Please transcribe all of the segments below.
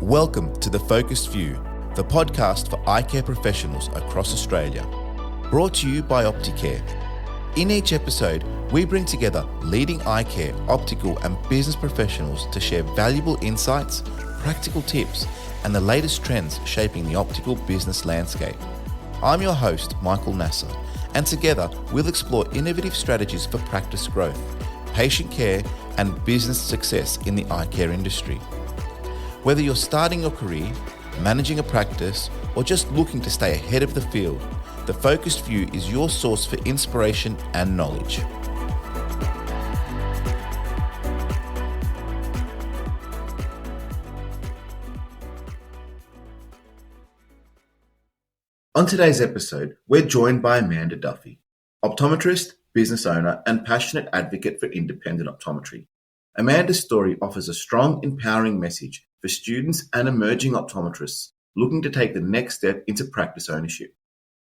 Welcome to The Focused View, the podcast for eye care professionals across Australia. Brought to you by Opticare. In each episode, we bring together leading eye care, optical and business professionals to share valuable insights, practical tips, and the latest trends shaping the optical business landscape. I'm your host, Michael Nasser, and together we'll explore innovative strategies for practice growth, patient care, and business success in the eye care industry. Whether you're starting your career, managing a practice, or just looking to stay ahead of the field, The Focused View is your source for inspiration and knowledge. On today's episode, we're joined by Amanda Duffy, optometrist, business owner, and passionate advocate for independent optometry. Amanda's story offers a strong, empowering message for students and emerging optometrists looking to take the next step into practice ownership.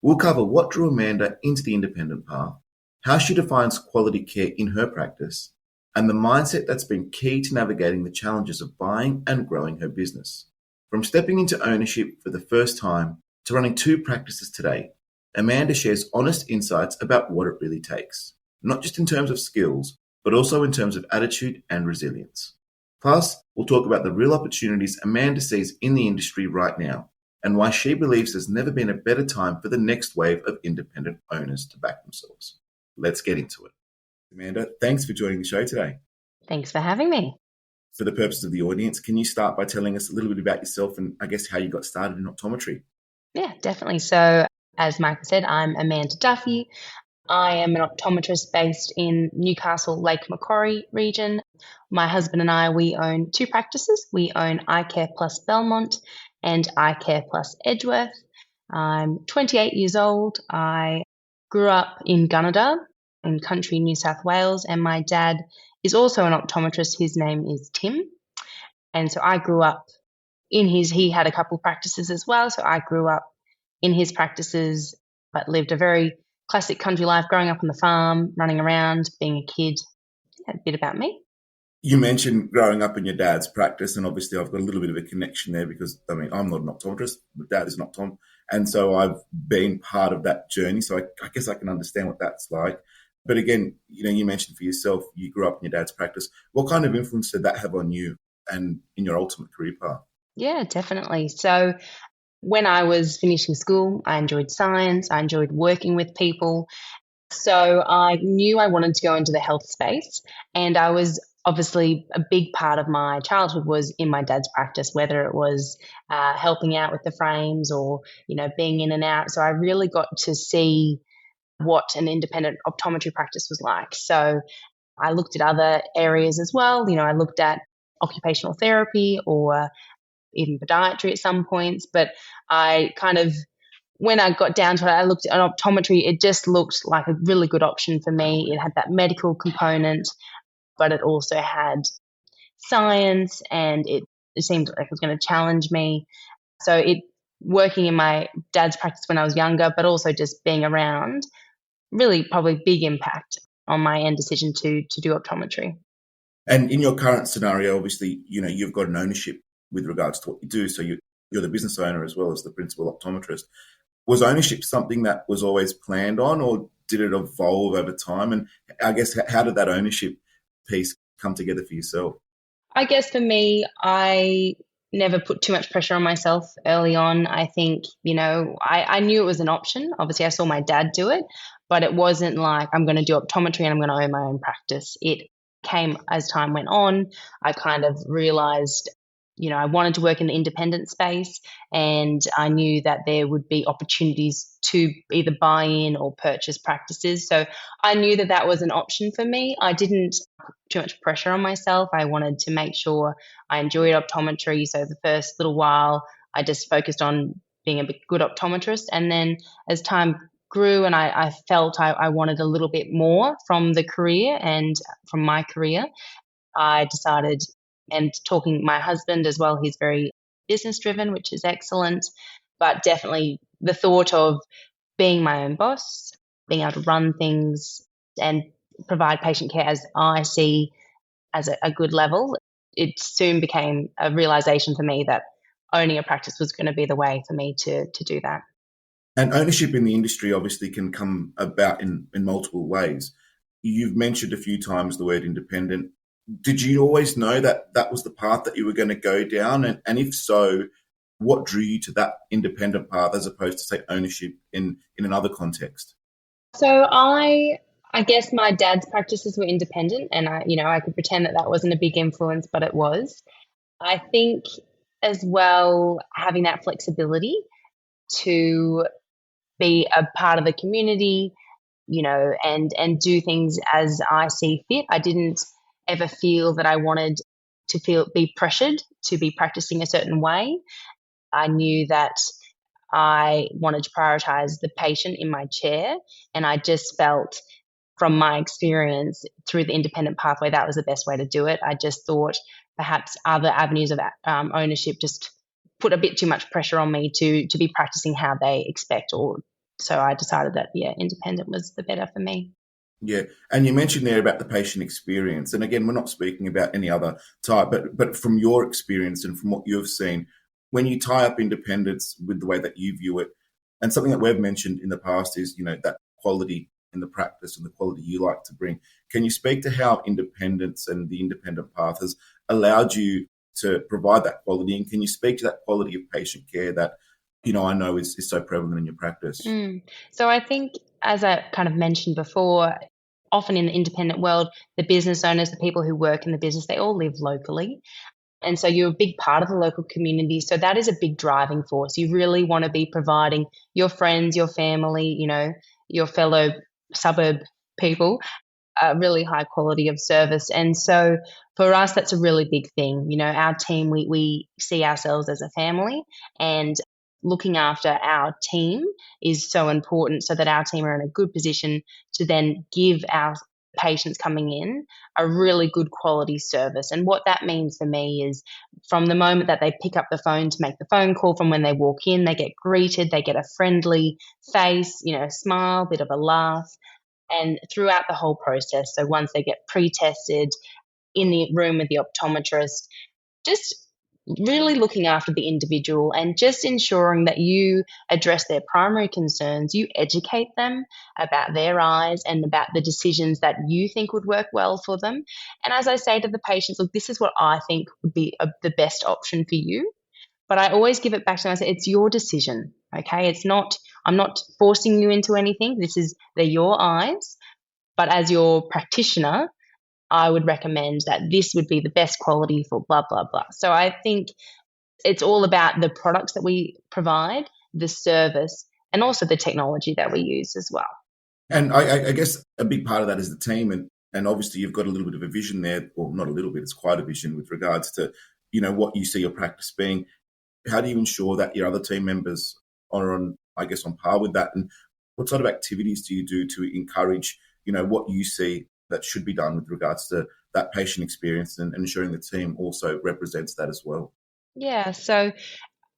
We'll cover what drew Amanda into the independent path, how she defines quality care in her practice, and the mindset that's been key to navigating the challenges of buying and growing her business. From stepping into ownership for the first time to running 2 practices today, Amanda shares honest insights about what it really takes, not just in terms of skills, but also in terms of attitude and resilience. Plus, we'll talk about the real opportunities Amanda sees in the industry right now and why she believes there's never been a better time for the next wave of independent owners to back themselves. Let's get into it. Amanda, thanks for joining the show today. Thanks for having me. For the purpose of the audience, can you start by telling us a little bit about yourself and I guess how you got started in optometry? Yeah, definitely. So, as Michael said, I'm Amanda Duffy. I am an optometrist based in Newcastle, Lake Macquarie region. My husband and I, we own 2 practices. We own Eye Care Plus Belmont and Eye Care Plus Edgeworth. I'm 28 years old. I grew up in Gunnedah in country New South Wales, and my dad is also an optometrist. His name is Tim. And so I grew up he had a couple practices as well. So I grew up in his practices, but lived a very classic country life, growing up on the farm, running around, being a kid. Yeah, a bit about me. You mentioned growing up in your dad's practice, and obviously I've got a little bit of a connection there because, I'm not an optometrist, but dad is an optom, and so I've been part of that journey, so I guess I can understand what that's like. But again, you mentioned for yourself, you grew up in your dad's practice. What kind of influence did that have on you and in your ultimate career path? Yeah, definitely. So when I was finishing school, I enjoyed science, I enjoyed working with people. So I knew I wanted to go into the health space, and I was obviously a big part of my childhood was in my dad's practice, whether it was helping out with the frames or, being in and out. So I really got to see what an independent optometry practice was like. So I looked at other areas as well. I looked at occupational therapy or even podiatry at some points, but I when I got down to it, I looked at optometry. It just looked like a really good option for me. It had that medical component, but it also had science, and it seemed like it was going to challenge me. So working in my dad's practice when I was younger, but also just being around, really probably big impact on my end decision to do optometry. And in your current scenario, obviously, you've got an ownership with regards to what you do. So you're the business owner as well as the principal optometrist. Was ownership something that was always planned on, or did it evolve over time? And I guess, how did that ownership piece come together for yourself? I guess for me, I never put too much pressure on myself early on. I think, I knew it was an option. Obviously, I saw my dad do it, but it wasn't like I'm going to do optometry and I'm going to own my own practice. It came as time went on. I kind of realized I wanted to work in the independent space, and I knew that there would be opportunities to either buy in or purchase practices. So I knew that that was an option for me. I didn't put too much pressure on myself. I wanted to make sure I enjoyed optometry. So the first little while, I just focused on being a good optometrist. And then as time grew and I felt I wanted a little bit more from the career and from my career, I decided, and talking my husband as well, he's very business driven, which is excellent, but definitely the thought of being my own boss, being able to run things and provide patient care as I see as a good level, it soon became a realization for me that owning a practice was going to be the way for me to do that. And ownership in the industry obviously can come about in multiple ways. You've mentioned a few times the word independent. Did you always know that that was the path that you were going to go down? And if so, what drew you to that independent path as opposed to, say, ownership in another context? So I guess my dad's practices were independent, and I could pretend that that wasn't a big influence, but it was. I think as well, having that flexibility to be a part of the community, and do things as I see fit. I didn't ever feel that I wanted to be pressured to be practicing a certain way. I knew that I wanted to prioritize the patient in my chair, and I just felt from my experience through the independent pathway that was the best way to do it. I just thought perhaps other avenues of ownership just put a bit too much pressure on me to be practicing how they expect, or so I decided that independent was the better for me. Yeah, and you mentioned there about the patient experience, and again, we're not speaking about any other type, but from your experience and from what you've seen, when you tie up independence with the way that you view it, and something that we've mentioned in the past is, that quality in the practice and the quality you like to bring. Can you speak to how independence and the independent path has allowed you to provide that quality, and can you speak to that quality of patient care that I know is so prevalent in your practice? So I think, as I kind of mentioned before, often in the independent world, the business owners, the people who work in the business, they all live locally. And so you're a big part of the local community. So that is a big driving force. You really want to be providing your friends, your family, your fellow suburb people a really high quality of service. And so for us, that's a really big thing. Our team, we see ourselves as a family, and looking after our team is so important so that our team are in a good position to then give our patients coming in a really good quality service. And what that means for me is from the moment that they pick up the phone to make the phone call, from when they walk in, they get greeted, they get a friendly face, smile, bit of a laugh, and throughout the whole process. So once they get pre-tested in the room with the optometrist, just really looking after the individual and just ensuring that you address their primary concerns, you educate them about their eyes and about the decisions that you think would work well for them. And as I say to the patients, look, this is what I think would be the best option for you. But I always give it back to them. I say, it's your decision, okay? I'm not forcing you into anything. They're your eyes. But as your practitioner, I would recommend that this would be the best quality for blah, blah, blah. So I think it's all about the products that we provide, the service, and also the technology that we use as well. And I guess a big part of that is the team. And obviously you've got a little bit of a vision there, or not a little bit, it's quite a vision with regards to, what you see your practice being. How do you ensure that your other team members are on par with that? And what sort of activities do you do to encourage, what you see that should be done with regards to that patient experience and ensuring the team also represents that as well? Yeah, so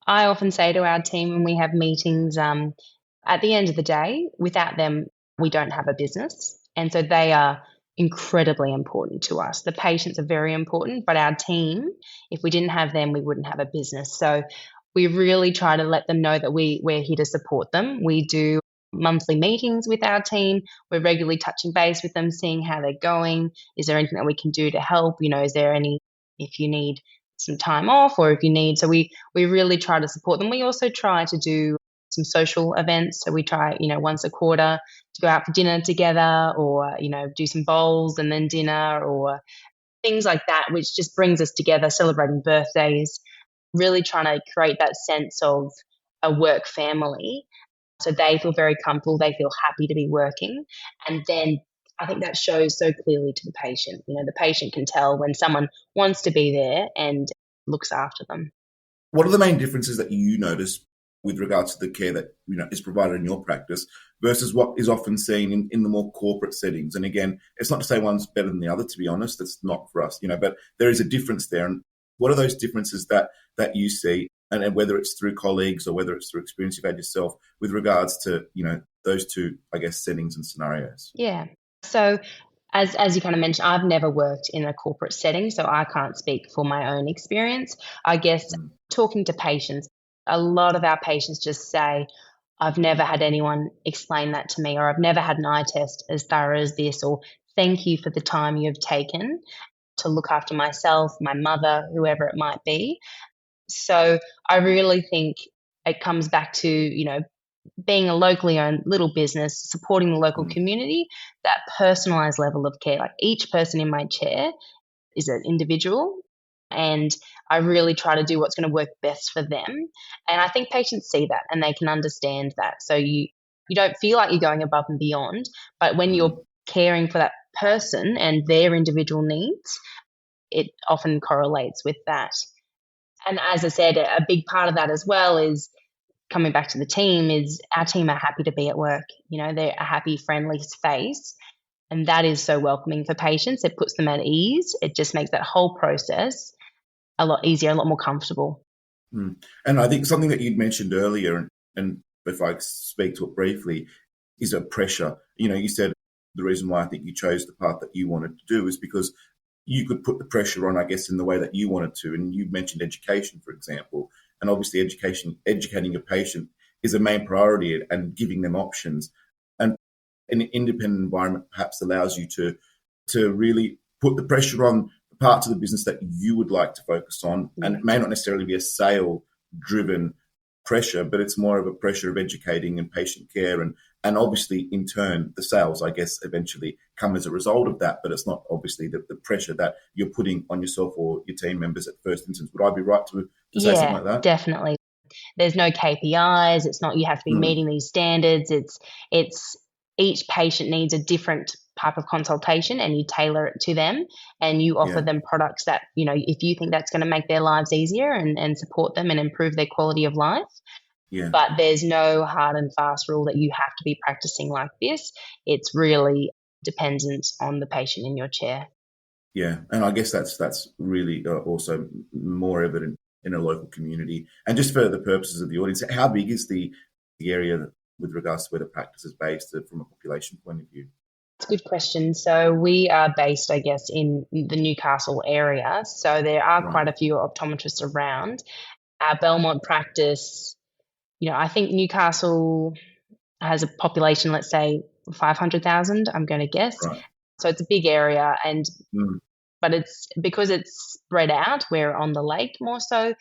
I often say to our team when we have meetings, at the end of the day, without them, we don't have a business. And so they are incredibly important to us. The patients are very important, but our team, if we didn't have them, we wouldn't have a business. So we really try to let them know that we're here to support them. We do monthly meetings with our team. We're regularly touching base with them, seeing how they're going. Is there anything that we can do to help? Is there if you need some time off, or if you need, so we really try to support them. We also try to do some social events. So we try, once a quarter to go out for dinner together, or, do some bowls and then dinner, or things like that, which just brings us together, celebrating birthdays, really trying to create that sense of a work family. So they feel very comfortable, they feel happy to be working. And then I think that shows so clearly to the patient. The patient can tell when someone wants to be there and looks after them. What are the main differences that you notice with regards to the care that is provided in your practice versus what is often seen in the more corporate settings? And again, it's not to say one's better than the other, to be honest. It's not for us, but there is a difference there. And what are those differences that you see, and whether it's through colleagues or whether it's through experience you've had yourself with regards to those two, I guess, settings and scenarios? Yeah. So As you kind of mentioned, I've never worked in a corporate setting, so I can't speak for my own experience. I guess Mm, talking to patients, a lot of our patients just say, I've never had anyone explain that to me, or I've never had an eye test as thorough as this, or thank you for the time you've taken to look after myself, my mother, whoever it might be. So I really think it comes back to, being a locally owned little business, supporting the local mm, community, that personalized level of care. Like each person in my chair is an individual, and I really try to do what's going to work best for them. And I think patients see that and they can understand that. So you don't feel like you're going above and beyond, but when mm. you're caring for that person and their individual needs, it often correlates with that. And as I said, a big part of that as well is coming back to the team is our team are happy to be at work. They're a happy, friendly space. And that is so welcoming for patients. It puts them at ease. It just makes that whole process a lot easier, a lot more comfortable. Mm. And I think something that you'd mentioned earlier, and if I speak to it briefly, is a pressure. You said the reason why I think you chose the path that you wanted to do is because you could put the pressure on, I guess, in the way that you wanted to. And you mentioned education, for example, and obviously educating a patient is a main priority, and giving them options. And an independent environment perhaps allows you to really put the pressure on parts of the business that you would like to focus on. And it may not necessarily be a sale driven pressure, but it's more of a pressure of educating and patient care. And obviously, in turn, the sales, I guess, eventually come as a result of that. But it's not obviously the pressure that you're putting on yourself or your team members at first instance. Would I be right to say something Yeah, like that? definitely. There's no KPIs. It's not you have to be Mm, meeting these standards. It's each patient needs a different type of consultation, and you tailor it to them, and you offer yeah, them products that, if you think that's going to make their lives easier and support them and improve their quality of life. yeah. But there's no hard and fast rule that you have to be practicing like this. It's really dependent on the patient in your chair. Yeah, and I guess that's really also more evident in a local community. And just for the purposes of the audience, how big is the area with regards to where the practice is based from a population point of view? It's a good question. So we are based, I guess, in the Newcastle area. So there are Right, quite a few optometrists around. Our Belmont practice, I think Newcastle has a population, let's say 500,000, I'm going to guess. right. So it's a big area, Mm, but it's because it's spread out. We're on the lake more so.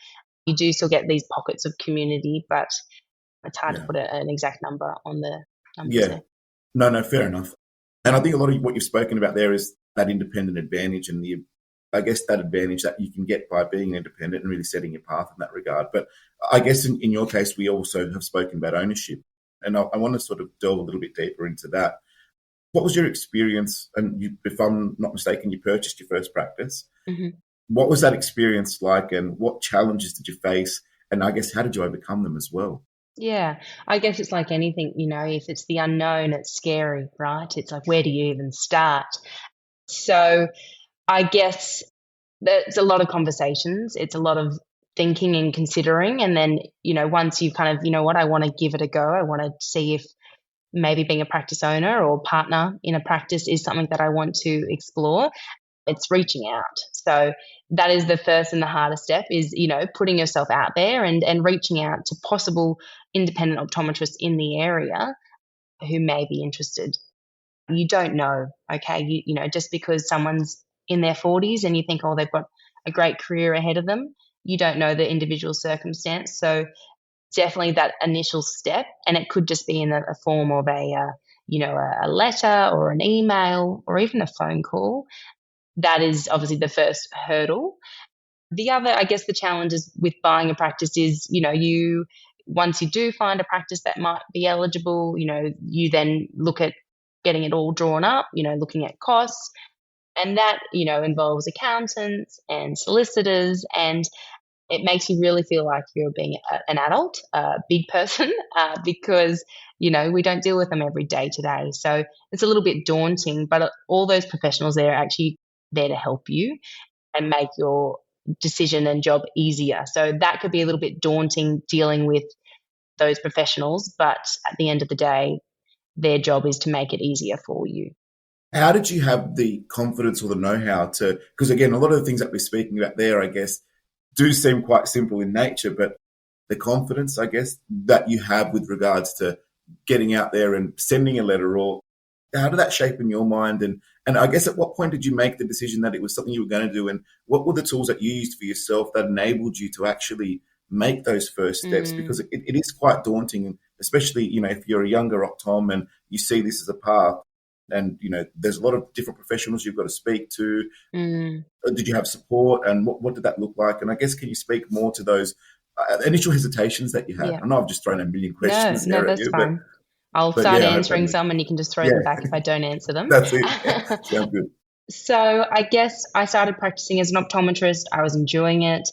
You do still get these pockets of community, but it's hard to yeah, put an exact number on the numbers yeah. there. No, fair enough. And I think a lot of what you've spoken about there is that independent advantage, and I guess that advantage that you can get by being independent and really setting your path in that regard. But I guess in your case, we also have spoken about ownership, and I want to sort of delve a little bit deeper into that. What was your experience? And if I'm not mistaken, you purchased your first practice. Mhm. What was that experience like, and what challenges did you face? And I guess how did you overcome them as well? Yeah, I guess it's like anything, if it's the unknown, it's scary, right? It's like, where do you even start? So I guess there's a lot of conversations. It's a lot of thinking and considering. And then, once you've kind of, what, I want to give it a go. I want to see if maybe being a practice owner or partner in a practice is something that I want to explore. It's reaching out. So that is the first and the hardest step is, putting yourself out there and reaching out to possible independent optometrists in the area who may be interested. You don't know, okay? Just because someone's in their 40s and you think, oh, they've got a great career ahead of them, you don't know the individual circumstance. So definitely that initial step, and it could just be in a form of a letter or an email or even a phone call. That is obviously the first hurdle. The other, I guess, the challenges with buying a practice is, you once you do find a practice that might be eligible, you then look at getting it all drawn up, looking at costs. And that, involves accountants and solicitors, and it makes you really feel like you're being an adult, a big person, because, we don't deal with them every day to day. So it's a little bit daunting, but all those professionals there are actually there to help you and make your decision and job easier. So that could be a little bit daunting dealing with those professionals, but at the end of the day, their job is to make it easier for you. How did you have the confidence or the know-how to, because again, a lot of the things that we're speaking about there, I guess, do seem quite simple in nature, but the confidence, I guess, that you have with regards to getting out there and sending a letter, or how did that shape in your mind? And I guess at what point did you make the decision that it was something you were going to do? And what were the tools that you used for yourself that enabled you to actually make those first steps? Because it is quite daunting, especially, if you're a younger optom and you see this as a path, and there's a lot of different professionals you've got to speak to. Did you have support, and what did that look like? And I guess, can you speak more to those initial hesitations that you had? Yeah. I know I've just thrown a million questions No, there at that's you, fine. I'll but start yeah, answering some and you can just throw them back if I don't answer them. that's it. Sounds good. So I guess I started practicing as an optometrist. I was enjoying it.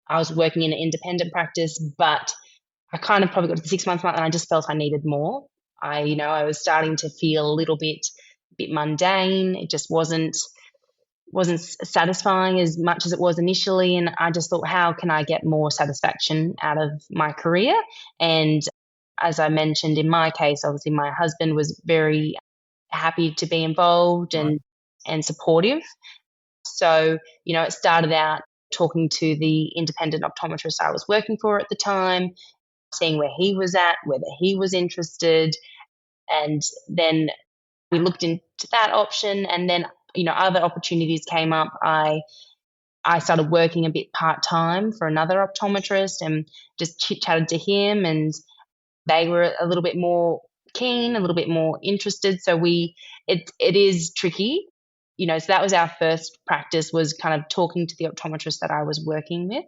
I was working in an independent practice, but I kind of probably got to the 6 month mark and I just felt I needed more. I was starting to feel a little bit mundane. It just wasn't satisfying as much as it was initially, and I just thought, how can I get more satisfaction out of my career? And as I mentioned, in my case, obviously my husband was very happy to be involved Right. and supportive. So, it started out talking to the independent optometrist I was working for at the time, seeing where he was at, whether he was interested. And then we looked into that option, and then, other opportunities came up. I started working a bit part-time for another optometrist and just chit-chatted to him, and they were a little bit more keen, a little bit more interested. So it is tricky. So that was our first practice, was kind of talking to the optometrist that I was working with.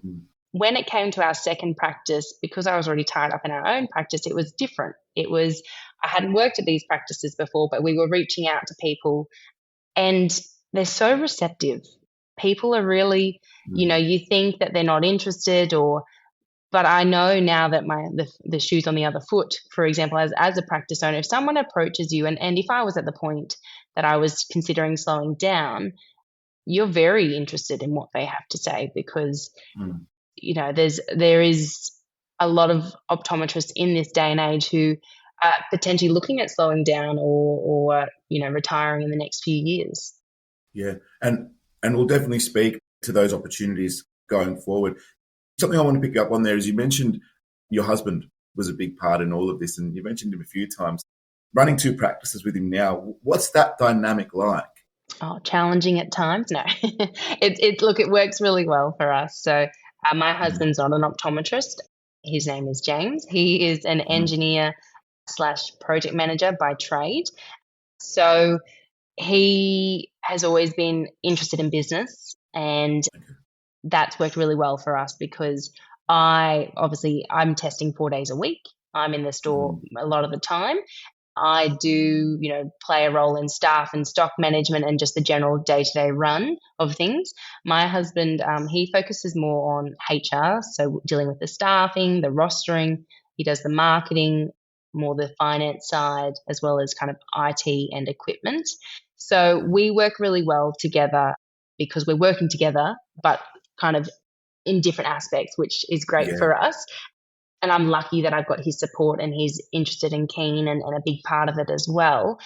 Mm. When it came to our second practice, because I was already tied up in our own practice, it was different. I hadn't worked at these practices before, but we were reaching out to people, and they're so receptive. People are really, Mm. you think that they're not interested, but I know now that the shoe's on the other foot. For example, as a practice owner, if someone approaches you, and if I was at the point that I was considering slowing down, you're very interested in what they have to say, because Mm. there is a lot of optometrists in this day and age who are potentially looking at slowing down or retiring in the next few years. Yeah, and we'll definitely speak to those opportunities going forward. Something I want to pick up on there is, you mentioned your husband was a big part in all of this, and you mentioned him a few times. Running two practices with him now, what's that dynamic like? Oh, challenging at times? No. It works really well for us. So, my Mm. husband's not an optometrist. His name is James. He is an Mm. engineer slash project manager by trade. So he has always been interested in business, and that's worked really well for us, because I'm testing 4 days a week. I'm in the store Mm. a lot of the time. I do, play a role in staff and stock management and just the general day-to-day run of things. My husband, he focuses more on HR, so dealing with the staffing, the rostering. He does the marketing, more the finance side, as well as kind of IT and equipment. So we work really well together, because we're working together, but kind of in different aspects, which is great Yeah, for us. And I'm lucky that I've got his support, and he's interested and keen and a big part of it as well.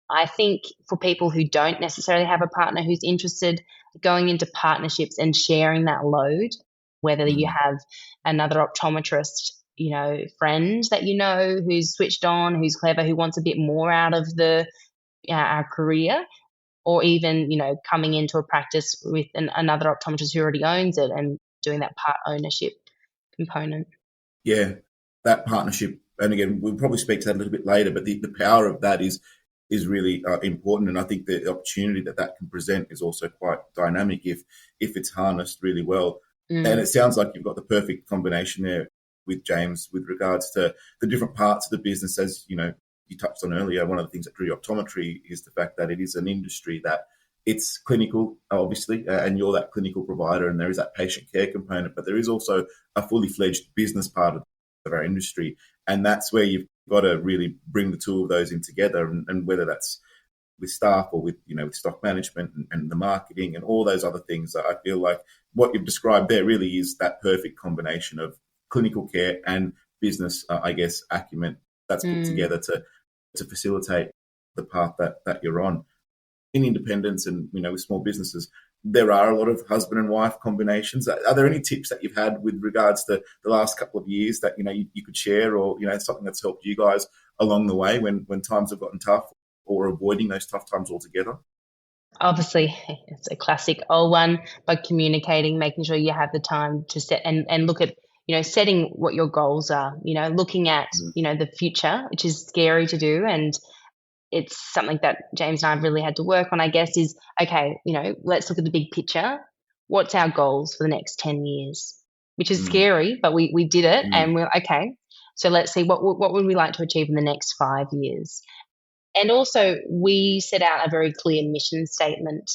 I think for people who don't necessarily have a partner who's interested, going into partnerships and sharing that load, whether you mm. have another optometrist, friend that who's switched on, who's clever, who wants a bit more out of our career, or even, coming into a practice with another optometrist who already owns it and doing that part ownership component. Yeah, that partnership, and again, we'll probably speak to that a little bit later, but the power of that is really important, and I think the opportunity that can present is also quite dynamic if it's harnessed really well. And Mm. it sounds like you've got the perfect combination there with James with regards to the different parts of the business. As you touched on earlier, one of the things that drew optometry is the fact that it is an industry that it's clinical, obviously, and you're that clinical provider, and there is that patient care component, but there is also a fully fledged business part of our industry. And that's where you've got to really bring the two of those in together, and whether that's with staff or with stock management and the marketing and all those other things. I feel like what you've described there really is that perfect combination of clinical care and business, I guess, acumen that's put Mm. together to facilitate. the path that you're on. In independence and, with small businesses, there are a lot of husband and wife combinations. Are there any tips that you've had with regards to the last couple of years that, you could share, or, something that's helped you guys along the way when times have gotten tough, or avoiding those tough times altogether? Obviously, it's a classic old one, but communicating, making sure you have the time to set and look at, setting what your goals are, looking at, the future, which is scary to do. And it's something that James and I have really had to work on, I guess, is, okay, let's look at the big picture. What's our goals for the next 10 years? Which is scary, but we did it, and we're okay. So let's see, what would we like to achieve in the next 5 years? And also, we set out a very clear mission statement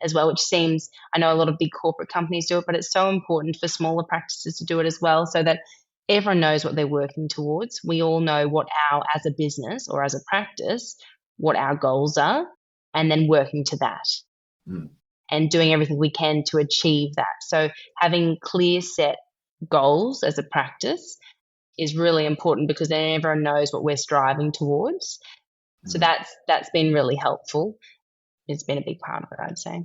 as well, which seems, I know a lot of big corporate companies do it, but it's so important for smaller practices to do it as well, so that everyone knows what they're working towards. We all know what as a business or as a practice, what our goals are, and then working to that and doing everything we can to achieve that. So having clear set goals as a practice is really important, because then everyone knows what we're striving towards. So that's been really helpful. It's been a big part of it, I'd say.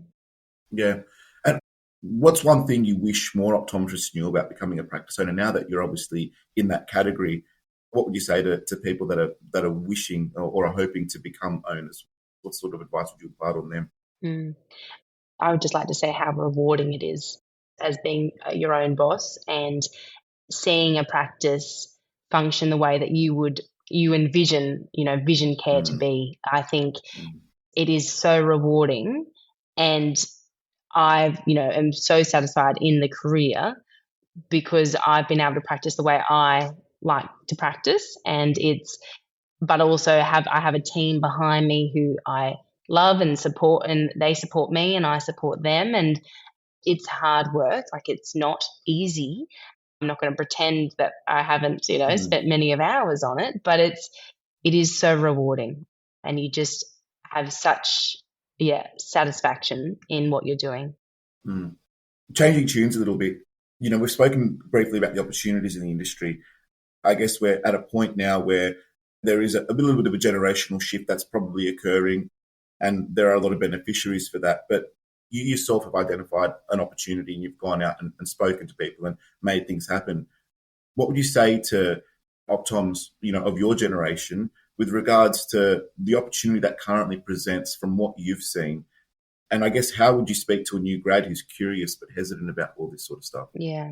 Yeah. And what's one thing you wish more optometrists knew about becoming a practice owner now that you're obviously in that category? What would you say to people that are wishing or are hoping to become owners? What sort of advice would you impart on them? I would just like to say how rewarding it is as being your own boss and seeing a practice function the way that you envision, vision care to be. I think it is so rewarding, and I've, am so satisfied in the career because I've been able to practice the way I like to practice, and but also I have a team behind me who I love and support, and they support me and I support them, and it's hard work. Like, it's not easy. I'm not going to pretend that I haven't, spent many of hours on it, but it is so rewarding, and you just have such, satisfaction in what you're doing. Changing tunes a little bit, we've spoken briefly about the opportunities in the industry. I guess we're at a point now where there is a little bit of a generational shift that's probably occurring, and there are a lot of beneficiaries for that. But you yourself have identified an opportunity, and you've gone out and spoken to people and made things happen. What would you say to optoms, of your generation with regards to the opportunity that currently presents from what you've seen? And I guess, how would you speak to a new grad who's curious but hesitant about all this sort of stuff? Yeah.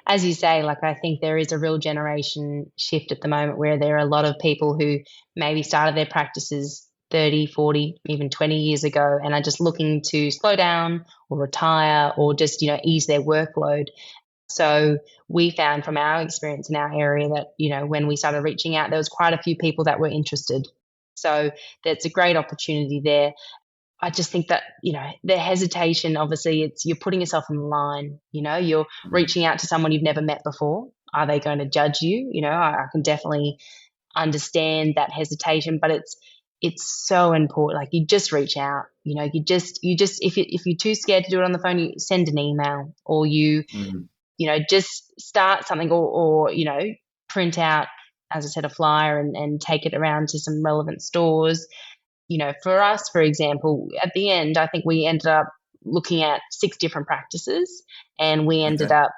As you say, I think there is a real generation shift at the moment where there are a lot of people who maybe started their practices 30, 40, even 20 years ago and are just looking to slow down or retire or just, ease their workload. So we found from our experience in our area that, when we started reaching out, there was quite a few people that were interested. So that's a great opportunity there. I just think that, the hesitation, obviously, you're putting yourself in line, you're reaching out to someone you've never met before. Are they going to judge you? I can definitely understand that hesitation, but it's so important. Like, you just reach out, you just if you're too scared to do it on the phone, you send an email, or you just start something, or print out, as I said, a flyer and take it around to some relevant stores. For us, for example, at the end, I think we ended up looking at 6 different practices, and we ended up,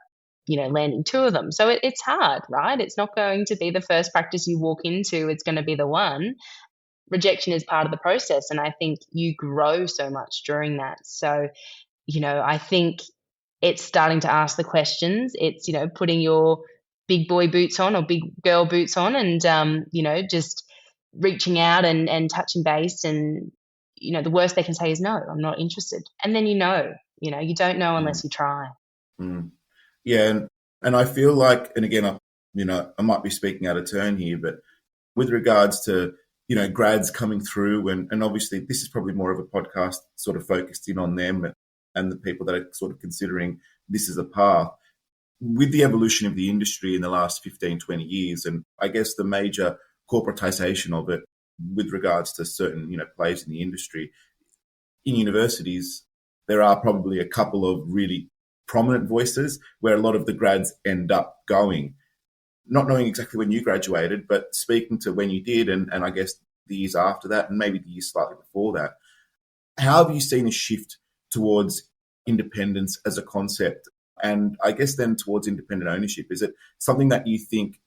landing 2 of them. So it's hard, right? It's not going to be the first practice you walk into. It's going to be the one. Rejection is part of the process, and I think you grow so much during that. So, I think it's starting to ask the questions. It's, putting your big boy boots on or big girl boots on, and, just reaching out and touching base. And, the worst they can say is, no, I'm not interested. And then, you don't know unless you try. Yeah. And I feel like, and again, I might be speaking out of turn here, but with regards to, grads coming through, and obviously this is probably more of a podcast sort of focused in on them and the people that are sort of considering this as a path. With the evolution of the industry in the last 15, 20 years, and I guess the major corporatization of it with regards to certain, players in the industry, in universities, there are probably a couple of really prominent voices where a lot of the grads end up going. Not knowing exactly when you graduated, but speaking to when you did, and I guess the years after that, and maybe the years slightly before that. How have you seen a shift towards independence as a concept? And I guess then towards independent ownership, is it something that you think,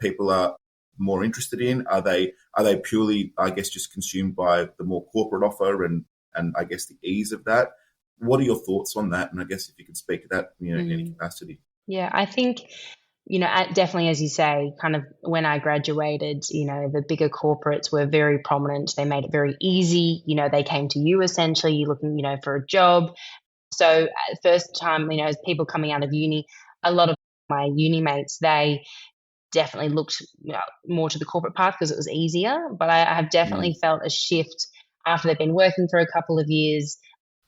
people are more interested in? Are they purely, I guess, just consumed by the more corporate offer and I guess the ease of that? What are your thoughts on that? And I guess if you could speak to that, in any capacity. Yeah, I think, definitely, as you say, kind of when I graduated, the bigger corporates were very prominent. They made it very easy. They came to you essentially, you're looking, for a job. So first time, as people coming out of uni, a lot of my uni mates, they definitely looked more to the corporate path because it was easier. But I have definitely felt a shift after they've been working for a couple of years.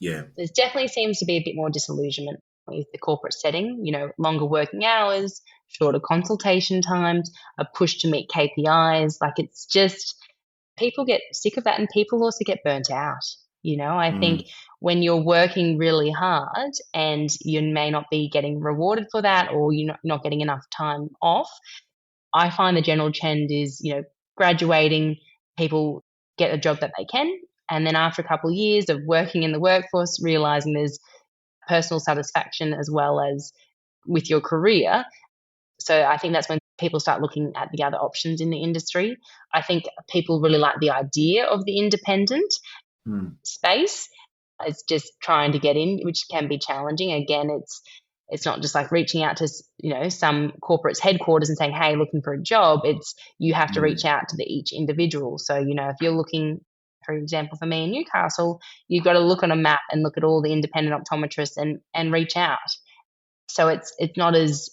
Yeah. There definitely seems to be a bit more disillusionment with the corporate setting, longer working hours, shorter consultation times, a push to meet KPIs. Like it's just, people get sick of that and people also get burnt out. I think when you're working really hard and you may not be getting rewarded for that, or you're not getting enough time off, I find the general trend is, graduating, people get a job that they can. And then after a couple of years of working in the workforce, realizing there's personal satisfaction as well as with your career. So I think that's when people start looking at the other options in the industry. I think people really like the idea of the independent space. It's just trying to get in, which can be challenging. Again, it's not just like reaching out to some corporate's headquarters and saying, hey, looking for a job. It's you have to reach out to each individual. So if you're looking, for example, for me in Newcastle, you've got to look on a map and look at all the independent optometrists and reach out. So it's not as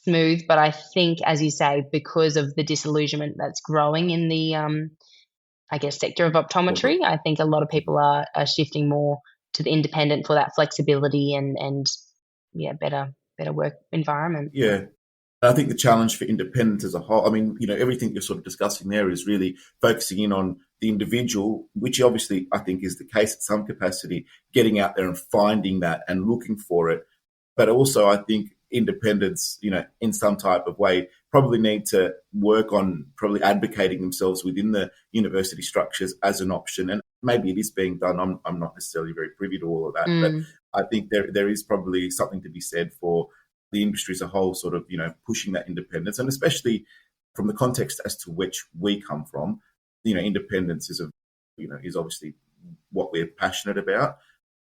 smooth, but I think, as you say, because of the disillusionment that's growing in the I guess sector of optometry, I think a lot of people are shifting more to the independent for that flexibility and better work environment. Yeah. I think the challenge for independence as a whole, I mean, everything you're sort of discussing there is really focusing in on the individual, which obviously I think is the case at some capacity, getting out there and finding that and looking for it. But also I think independents, in some type of way, probably need to work on probably advocating themselves within the university structures as an option. And maybe it is being done. I'm not necessarily very privy to all of that, but I think there is probably something to be said for the industry as a whole, sort of, pushing that independence, and especially from the context as to which we come from, independence is is obviously what we're passionate about.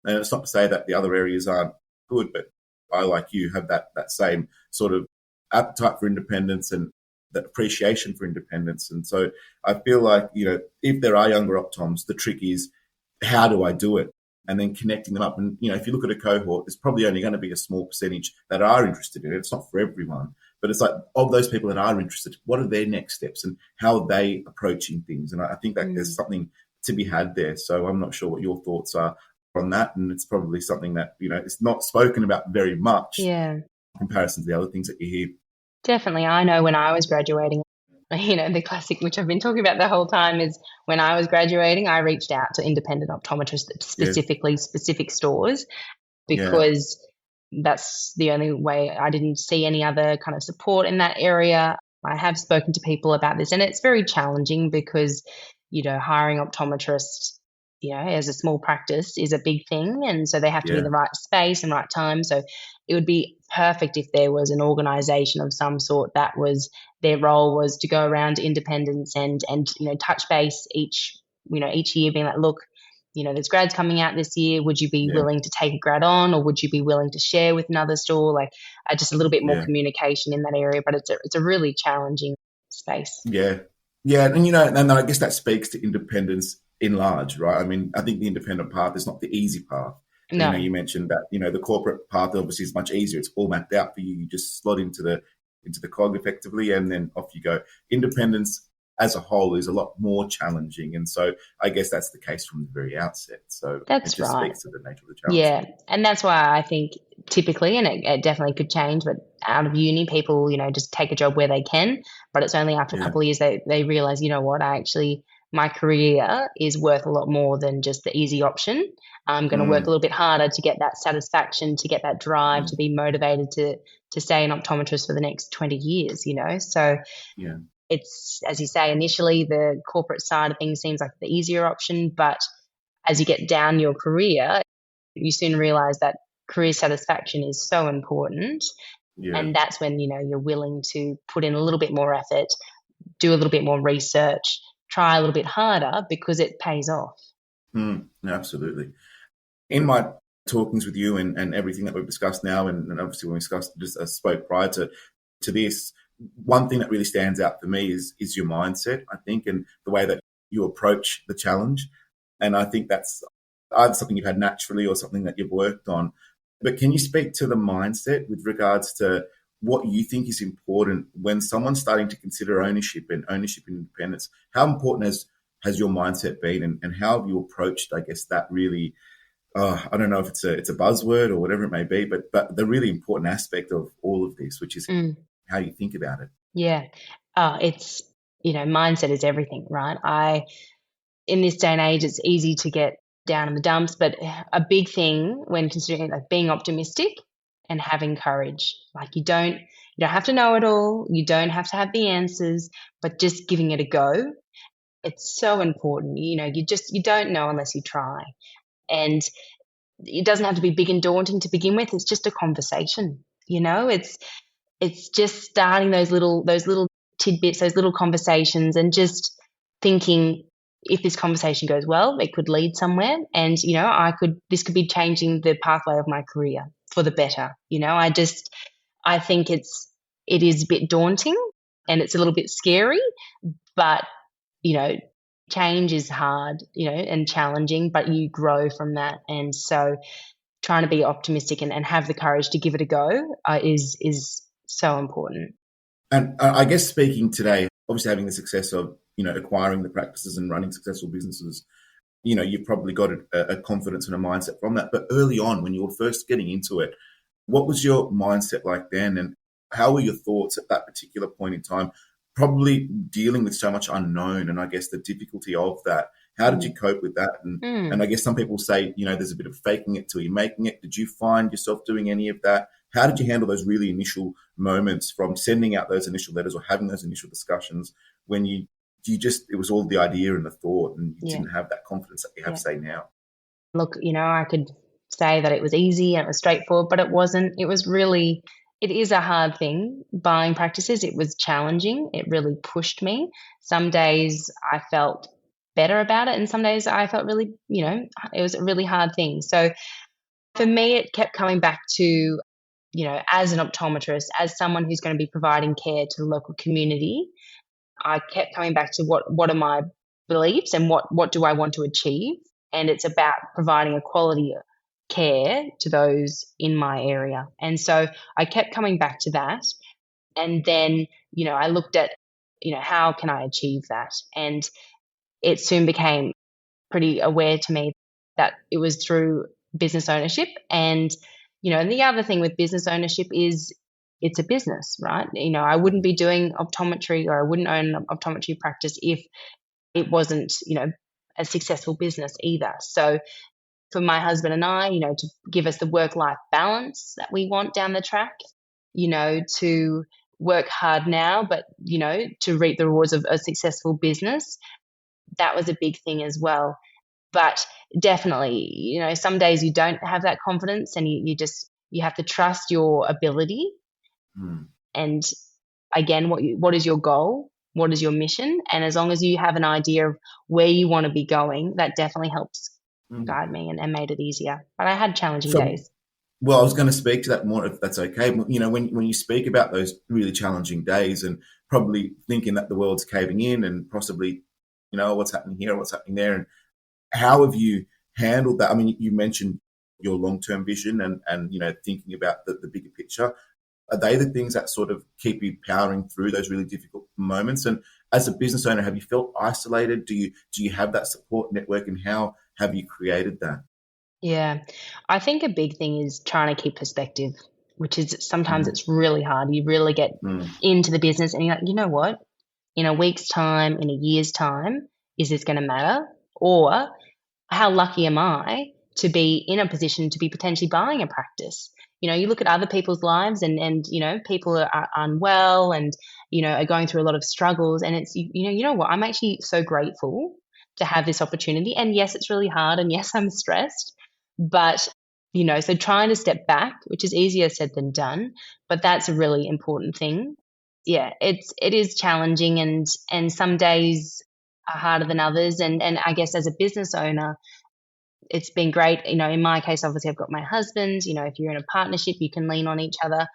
And it's not to say that the other areas aren't good, but I, like you, have that same sort of appetite for independence and that appreciation for independence. And so I feel like, if there are younger optoms, the trick is, how do I do it? And then connecting them up. And, if you look at a cohort, there's probably only going to be a small percentage that are interested in it. It's not for everyone. But it's like, of those people that are interested, what are their next steps and how are they approaching things? And I think that there's something to be had there. So I'm not sure what your thoughts are on that. And it's probably something that, it's not spoken about very much in comparison to the other things that you hear. Definitely. I know when I was graduating, the classic, which I've been talking about the whole time, is when I was graduating, I reached out to independent optometrists, specifically specific stores, because that's the only way. I didn't see any other kind of support in that area. I have spoken to people about this, and it's very challenging because, hiring optometrists, as a small practice is a big thing. And so they have to be in the right space and right time. So it would be perfect if there was an organization of some sort that was, their role was to go around to independents and touch base each year, being like, look, there's grads coming out this year. Would you be willing to take a grad on, or would you be willing to share with another store? Like just a little bit more communication in that area, but it's a really challenging space. Yeah. And, and I guess that speaks to independence in large, right? I mean, I think the independent path is not the easy path. No. You mentioned that, the corporate path obviously is much easier. It's all mapped out for you. You just slot into the cog effectively, and then off you go. Independence as a whole is a lot more challenging. And so I guess that's the case from the very outset. So that's it just right. speaks to the nature of the challenge. Yeah. And that's why I think typically, and it definitely could change, but out of uni, people, just take a job where they can. But it's only after a couple of years they realize, what, my career is worth a lot more than just the easy option. I'm going to work a little bit harder to get that satisfaction, to get that drive, to be motivated to stay an optometrist for the next 20 years, So It's, as you say, initially the corporate side of things seems like the easier option, but as you get down your career, you soon realize that career satisfaction is so important. Yeah. And that's when, you're willing to put in a little bit more effort, do a little bit more research, try a little bit harder because it pays off. Absolutely. In my talkings with you and everything that we've discussed now, and obviously when we spoke prior to this, one thing that really stands out for me is your mindset, I think, and the way that you approach the challenge. And I think that's either something you've had naturally or something that you've worked on. But can you speak to the mindset with regards to what you think is important when someone's starting to consider ownership and independence? How important has your mindset been, and how have you approached, I guess, that really, I don't know if it's a buzzword or whatever it may be, but the really important aspect of all of this, which is how you think about it. Yeah. It's, mindset is everything, right? In this day and age, it's easy to get down in the dumps, but a big thing when considering being optimistic and having courage. You don't have to know it all. You don't have to have the answers, but just giving it a go. It's so important. You don't know unless you try. And it doesn't have to be big and daunting to begin with. It's just a conversation. It's just starting those little tidbits, those little conversations, and just thinking, if this conversation goes well, it could lead somewhere. And, this could be changing the pathway of my career for the better. I think it is a bit daunting and it's a little bit scary, but, change is hard, and challenging, but you grow from that. And so trying to be optimistic and have the courage to give it a go is so important. And I guess speaking today, obviously having the success of, acquiring the practices and running successful businesses, you've probably got a confidence and a mindset from that. But early on, when you were first getting into it, what was your mindset like then? And how were your thoughts at that particular point in time? Probably dealing with so much unknown and I guess the difficulty of that. How did you cope with that? And I guess some people say, there's a bit of faking it till you're making it. Did you find yourself doing any of that? How did you handle those really initial moments from sending out those initial letters or having those initial discussions when it was all the idea and the thought and you didn't have that confidence that you have, say, now? Look, I could say that it was easy and it was straightforward, but it wasn't. It is a hard thing, buying practices. It was challenging. It really pushed me. Some days I felt better about it, and some days I felt really, it was a really hard thing. So for me, it kept coming back to, as an optometrist, as someone who's going to be providing care to the local community, I kept coming back to what are my beliefs and what do I want to achieve? And it's about providing a quality care to those in my area. And so I kept coming back to that. And then, I looked at, how can I achieve that? And it soon became pretty aware to me that it was through business ownership. And, and the other thing with business ownership is it's a business, right? I wouldn't be doing optometry, or I wouldn't own an optometry practice if it wasn't, a successful business either. So for my husband and I, to give us the work-life balance that we want down the track, to work hard now, but, to reap the rewards of a successful business, that was a big thing as well. But definitely, some days you don't have that confidence and you have to trust your ability. And again, what is your goal? What is your mission? And as long as you have an idea of where you want to be going, that definitely helps guide me and made it easier. But I had challenging days. Well, I was going to speak to that more, if that's okay. When you speak about those really challenging days and probably thinking that the world's caving in and possibly, what's happening here, what's happening there, and how have you handled that? I mean, you mentioned your long-term vision and thinking about the bigger picture. Are they the things that sort of keep you powering through those really difficult moments? And as a business owner, have you felt isolated? Do you have that support network, and how have you created that? Yeah, I think a big thing is trying to keep perspective, which is sometimes it's really hard. You really get into the business and you're like, you know what? In a week's time, in a year's time, is this going to matter? Or how lucky am I to be in a position to be potentially buying a practice. You look at other people's lives and people are unwell and, are going through a lot of struggles. And it's, you know what, I'm actually so grateful to have this opportunity. And yes, it's really hard. And yes, I'm stressed. But, so trying to step back, which is easier said than done, but that's a really important thing. Yeah, it is challenging and some days are harder than others. And I guess as a business owner, it's been great. In my case, obviously I've got my husband. If you're in a partnership, you can lean on each other.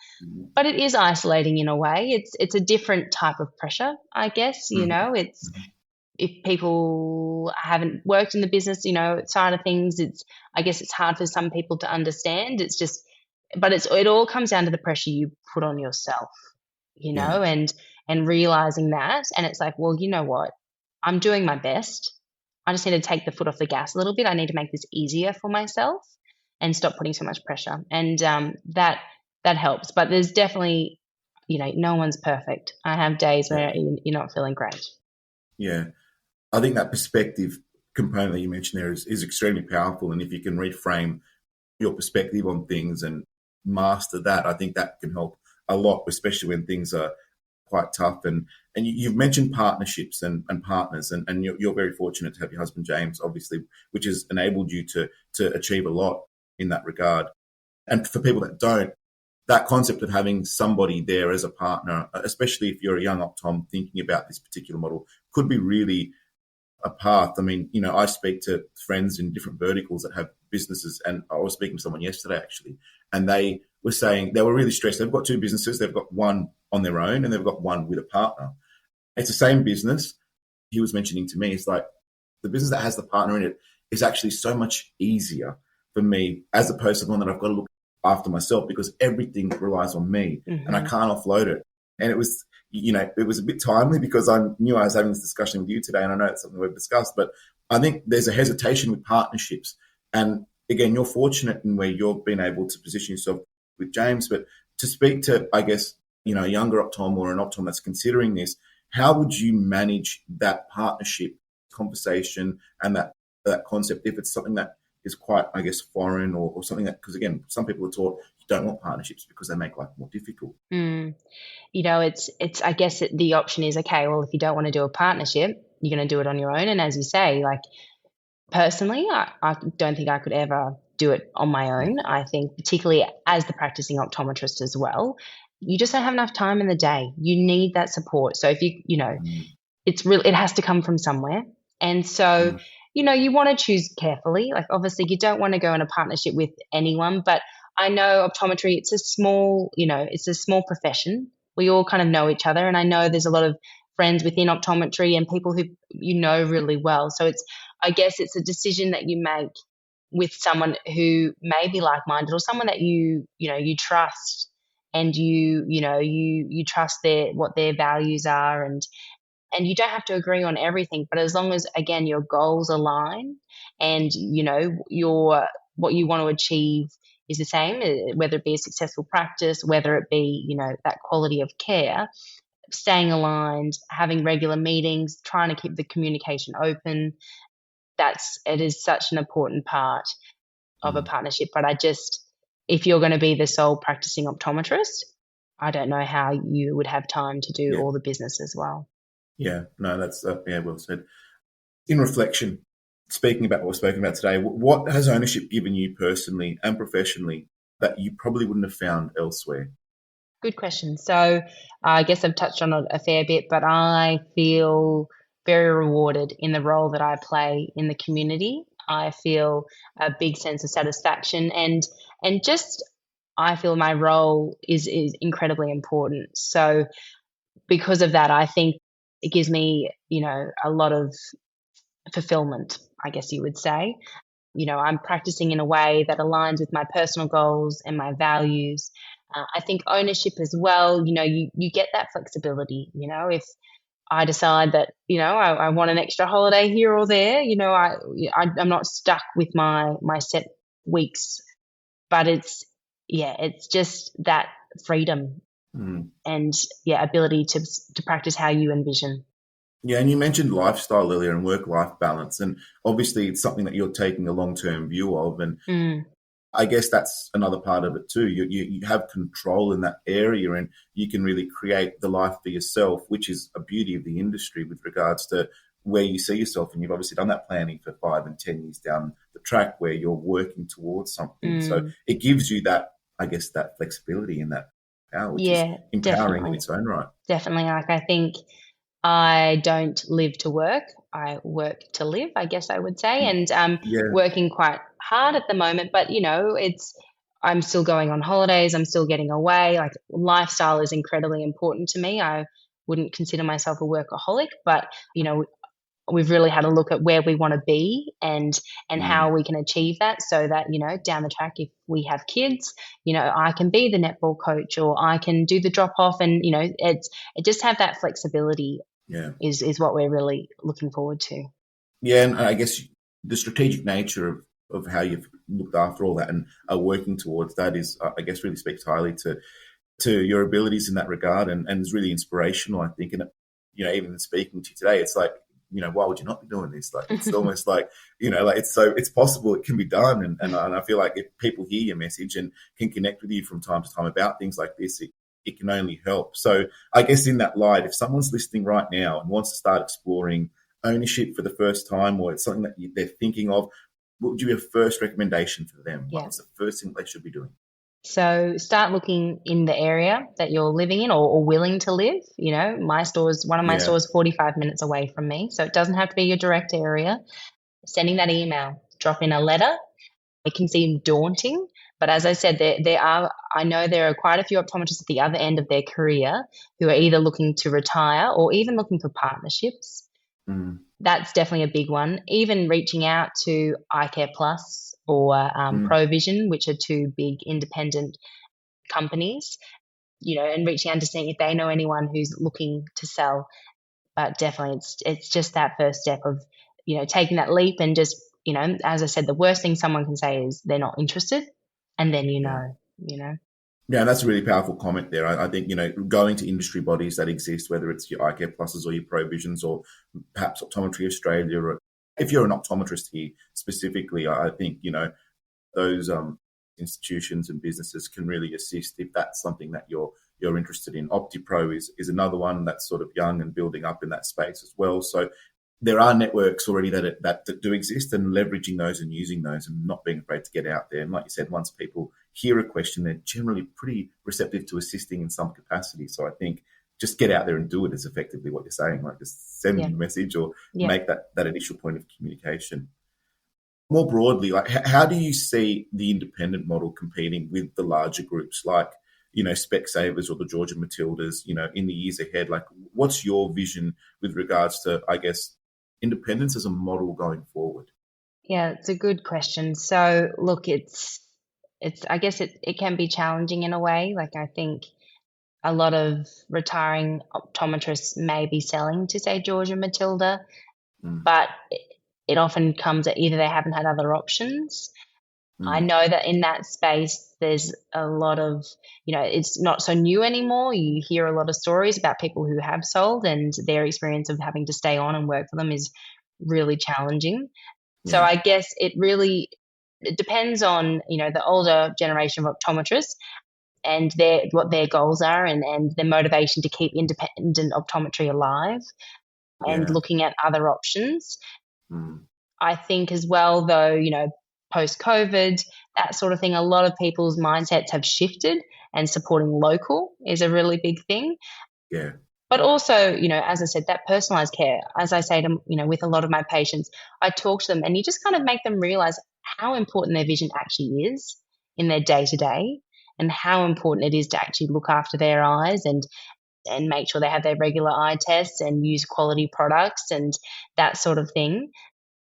But it is isolating in a way. It's a different type of pressure, I guess. It's if people haven't worked in the business, side of things, I guess it's hard for some people to understand. It's just, but it all comes down to the pressure you put on yourself, and realizing that. And it's like, well, you know what? I'm doing my best. I just need to take the foot off the gas a little bit. I need to make this easier for myself and stop putting so much pressure. And that helps. But there's definitely, no one's perfect. I have days where you're not feeling great. Yeah. I think that perspective component that you mentioned there is extremely powerful. And if you can reframe your perspective on things and master that, I think that can help a lot, especially when things are quite tough. And you've mentioned partnerships and partners, and you're very fortunate to have your husband James, obviously, which has enabled you to achieve a lot in that regard. And for people that don't, that concept of having somebody there as a partner, especially if you're a young optom thinking about this particular model, could be really a path. I mean, I speak to friends in different verticals that have businesses, and I was speaking to someone yesterday actually, and they were saying they were really stressed. They've got two businesses. They've got one on their own and they've got one with a partner. It's the same business. He was mentioning to me, it's like the business that has the partner in it is actually so much easier for me as opposed to the one that I've got to look after myself, because everything relies on me and I can't offload it. And it was, it was a bit timely because I knew I was having this discussion with you today, and I know it's something we've discussed, but I think there's a hesitation with partnerships. And again, you're fortunate in where you've been able to position yourself with James, but to speak to, I guess, a younger optom or an optom that's considering this, how would you manage that partnership conversation and that concept if it's something that is quite, I guess, foreign or something that, because again, some people are taught you don't want partnerships because they make life more difficult. It's I guess the option is, okay, well, if you don't want to do a partnership, you're going to do it on your own. And as you say, like personally, I don't think I could ever do it on my own. I think particularly as the practicing optometrist as well, you just don't have enough time in the day. You need that support. So if it's real, it has to come from somewhere. And so, you want to choose carefully. Like obviously you don't want to go in a partnership with anyone, but I know optometry, it's a small profession. We all kind of know each other. And I know there's a lot of friends within optometry and people who really well. So I guess it's a decision that you make with someone who may be like-minded or someone that you trust, and you trust what their values are, and you don't have to agree on everything, but as long as, again, your goals align and what you want to achieve is the same, whether it be a successful practice, whether it be that quality of care, staying aligned, having regular meetings, trying to keep the communication open. It is such an important part of a partnership. But if you're going to be the sole practicing optometrist, I don't know how you would have time to do all the business as well. Yeah, no, that's well said. In reflection, speaking about what we're speaking about today, what has ownership given you personally and professionally that you probably wouldn't have found elsewhere? Good question. So I guess I've touched on it a fair bit, but I feel very rewarded in the role that I play in the community. I feel a big sense of satisfaction and just I feel my role is incredibly important. So because of that, I think it gives me, a lot of fulfillment, I guess you would say. I'm practicing in a way that aligns with my personal goals and my values. I think ownership as well, you get that flexibility. If I decide that, I want an extra holiday here or there, I'm not stuck with my set weeks, but it's just that freedom and ability to practice how you envision. Yeah, and you mentioned lifestyle earlier and work-life balance, and obviously it's something that you're taking a long-term view of, and Mm, I guess that's another part of it too. You have control in that area, and you can really create the life for yourself, which is a beauty of the industry with regards to where you see yourself. And you've obviously done that planning for 5 and 10 years down the track where you're working towards something. So mm. it gives you that, I guess, that flexibility and that power, which is Yeah, empowering in definitely. its own right. Definitely. Like, I think I don't live to work. I work to live, I guess I would say, and Yeah, working quite hard at the moment. But it's I'm still going on holidays. I'm still getting away. Like, lifestyle is incredibly important to me. I wouldn't consider myself a workaholic, but you know, we've really had a look at where we want to be and mm, how we can achieve that, so that down the track, if we have kids, I can be the netball coach, or I can do the drop off, and it just have that flexibility yeah. is what we're really looking forward to. Yeah, and I guess the strategic nature of how you've looked after all that and are working towards that is, I guess, really speaks highly to your abilities in that regard, and is really inspirational, I think. And even speaking to you today, it's like, why would you not be doing this? Like, it's almost like, like it's possible, it can be done, and I feel like if people hear your message and can connect with you from time to time about things like this, it can only help. So I guess in that light, if someone's listening right now and wants to start exploring ownership for the first time, or it's something that they're thinking of, what would you be a first recommendation for them? Yeah. What's the first thing they should be doing? So start looking in the area that you're living in, or willing to live. One of my Yeah, stores 45 minutes away from me, so it doesn't have to be your direct area. Sending that email, drop in a letter. It can seem daunting, but as I said, I know there are quite a few optometrists at the other end of their career who are either looking to retire or even looking for partnerships. mm, That's definitely a big one. Even reaching out to Eye Care Plus or mm, Provision, which are two big independent companies, and reaching out to seeing if they know anyone who's looking to sell. But definitely, it's just that first step of taking that leap, and just as I said, the worst thing someone can say is they're not interested, and then yeah. you know, Yeah, that's a really powerful comment there. I think, going to industry bodies that exist, whether it's your eye care pluses or your provisions, or perhaps Optometry Australia, or if you're an optometrist here specifically, I think, those institutions and businesses can really assist if that's something that you're interested in. OptiPro is another one that's sort of young and building up in that space as well. So there are networks already that do exist, and leveraging those and using those and not being afraid to get out there. And like you said, once people hear a question, they're generally pretty receptive to assisting in some capacity. So I think just get out there and do it is effectively what you're saying. Like, just send yeah, them a message or yeah. make that initial point of communication. More broadly, like, how do you see the independent model competing with the larger groups like, Specsavers or the Georgia Matildas, in the years ahead? Like, what's your vision with regards to, I guess, independence as a model going forward? Yeah, it's a good question. So look, it's I guess it can be challenging in a way. Like, I think a lot of retiring optometrists may be selling to, say, Georgia Matilda, Mm, but it often comes at either they haven't had other options. I mm, know that in that space, there's a lot of, it's not so new anymore. You hear a lot of stories about people who have sold, and their experience of having to stay on and work for them is really challenging. So yeah, I guess it depends on, the older generation of optometrists and what their goals are, and their motivation to keep independent optometry alive and yeah, looking at other options. mm, I think as well, though, post COVID, that sort of thing, a lot of people's mindsets have shifted, and supporting local is a really big thing. yeah, But also, as I said, that personalized care, as I say to, with a lot of my patients, I talk to them, and you just kind of make them realize how important their vision actually is in their day to day, and how important it is to actually look after their eyes, and make sure they have their regular eye tests and use quality products and that sort of thing.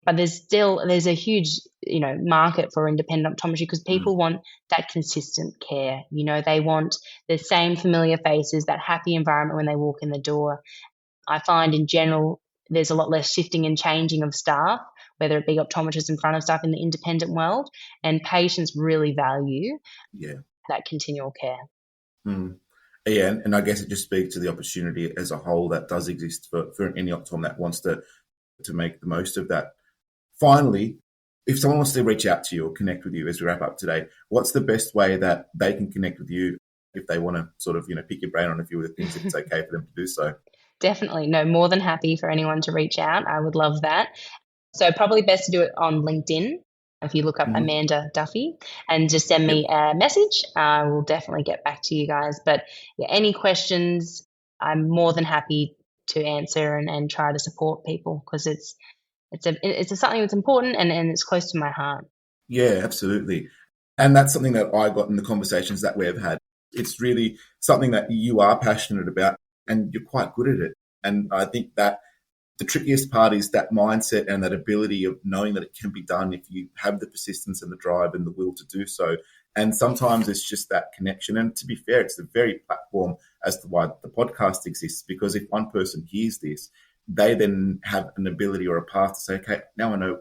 But there's a huge, market for independent optometry, because mm, people want that consistent care. They want the same familiar faces, that happy environment when they walk in the door. I find in general there's a lot less shifting and changing of staff, whether it be optometrists in front of staff in the independent world, and patients really value yeah. that continual care. Mm. Yeah, and I guess it just speaks to the opportunity as a whole that does exist for any optom that wants to make the most of that. Finally, if someone wants to reach out to you or connect with you as we wrap up today, what's the best way that they can connect with you if they want to sort of, pick your brain on a few of the things, if it's okay for them to do so? Definitely. No, more than happy for anyone to reach out. I would love that. So probably best to do it on LinkedIn. If you look up Mhm. Amanda Duffy and just send Yep. me a message, I will definitely get back to you guys. But yeah, any questions, I'm more than happy to answer and try to support people because it's something that's important and it's close to my heart. Yeah, absolutely. And that's something that I got in the conversations that we've had. It's really something that you are passionate about and you're quite good at it. And I think that the trickiest part is that mindset and that ability of knowing that it can be done if you have the persistence and the drive and the will to do so. And sometimes it's just that connection. And to be fair, it's the very platform as to why the podcast exists, because if one person hears this, they then have an ability or a path to say, okay, now I know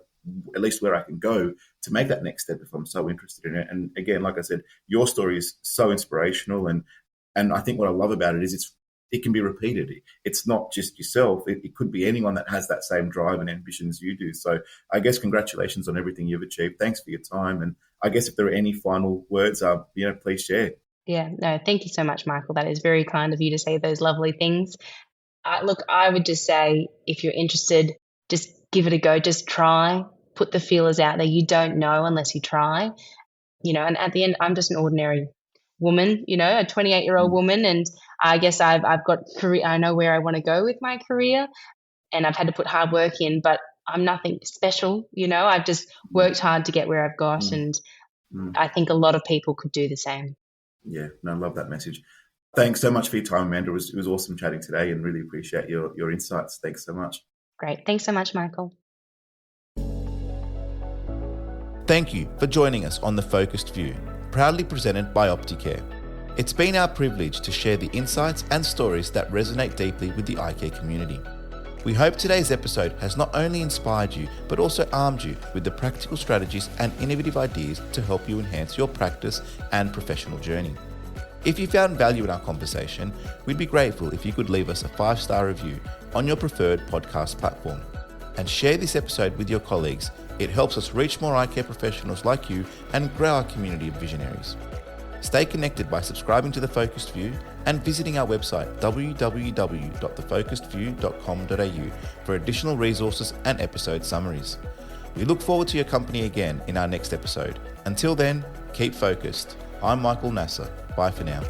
at least where I can go to make that next step if I'm so interested in it. And again, like I said, your story is so inspirational. And I think what I love about it is it can be repeated. It's not just yourself. It could be anyone that has that same drive and ambition as you do. So I guess congratulations on everything you've achieved. Thanks for your time. And I guess if there are any final words, please share. Yeah, no, thank you so much, Michael. That is very kind of you to say those lovely things. Look, I would just say if you're interested, just give it a go. Just try, put the feelers out there. You don't know unless you try, and at the end, I'm just an ordinary woman, a 28-year-old Mm, woman. And I guess I've got career. I know where I want to go with my career and I've had to put hard work in, but I'm nothing special. I've just mm, worked hard to get where I've got. mm, And mm. I think a lot of people could do the same. Yeah, no, I love that message. Thanks so much for your time, Amanda. It was awesome chatting today and really appreciate your insights. Thanks so much. Great. Thanks so much, Michael. Thank you for joining us on The Focused View, proudly presented by Opticare. It's been our privilege to share the insights and stories that resonate deeply with the eye care community. We hope today's episode has not only inspired you, but also armed you with the practical strategies and innovative ideas to help you enhance your practice and professional journey. If you found value in our conversation, we'd be grateful if you could leave us a 5-star review on your preferred podcast platform. And share this episode with your colleagues. It helps us reach more eye care professionals like you and grow our community of visionaries. Stay connected by subscribing to The Focused View and visiting our website www.thefocusedview.com.au for additional resources and episode summaries. We look forward to your company again in our next episode. Until then, keep focused. I'm Michael Nasser. Bye for now.